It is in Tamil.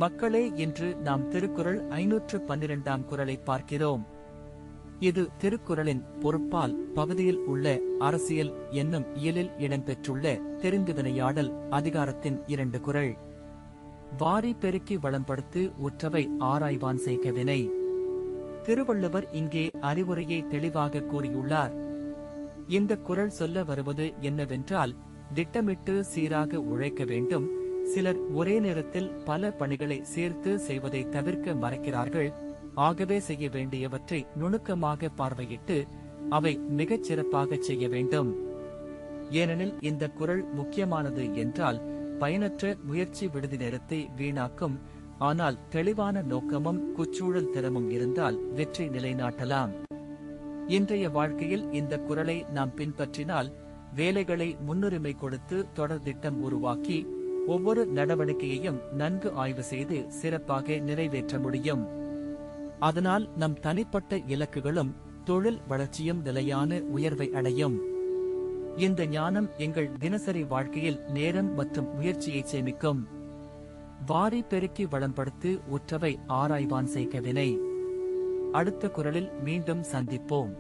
மக்களே, இன்று நாம் திருக்குறள் 512ஆம் குறளை பார்க்கிறோம். இது திருக்குறளின் பொருட்பால் பகுதியில் உள்ள அரசியல் என்னும் இயலில் இடம்பெற்றுள்ள தெரிந்துவினையாடல் அதிகாரத்தின் 2 குறள். வாரி பெருக்கி வளம்படுத்து உற்றவை ஆராய்வான் செய்க வினை. திருவள்ளுவர் இங்கே அறிவுரையை தெளிவாக கூறியுள்ளார். இந்த குறள் சொல்ல வருவது என்னவென்றால், திட்டமிட்டு சீராக உழைக்க வேண்டும். சிலர் ஒரே நேரத்தில் பல பணிகளை சேர்த்து செய்வதை தவிர்க்க மறக்கிறார்கள். ஆகவே செய்ய வேண்டியவற்றை நுணுக்கமாக பார்வையிட்டு அவை மிகச் சிறப்பாக செய்ய வேண்டும். ஏனெனில் இந்த குறள் முக்கியமானது என்றால், பயனற்ற முயற்சி விடுதி நேரத்தை வீணாக்கும். ஆனால் தெளிவான நோக்கமும் குச்சூழல் திறமும் இருந்தால் வெற்றி நிலைநாட்டலாம். இன்றைய வாழ்க்கையில் இந்த குறளை நாம் பின்பற்றினால், வேலைகளை முன்னுரிமை கொடுத்து தொடர் திட்டம் உருவாக்கி ஒவ்வொரு நடவடிக்கையையும் நன்கு ஆய்வு செய்து சிறப்பாக நிறைவேற்ற முடியும். அதனால் நம் தனிப்பட்ட இலக்குகளும் தொழில் வளர்ச்சியும் நிலையான உயர்வை அடையும். இந்த ஞானம் எங்கள் தினசரி வாழ்க்கையில் நேரம் மற்றும் முயற்சியை சேமிக்கும். வாரி பெருக்கி வளம்படுத்து உற்றவை ஆராய்வான் செய்க வினை. அடுத்த குறளில் மீண்டும் சந்திப்போம்.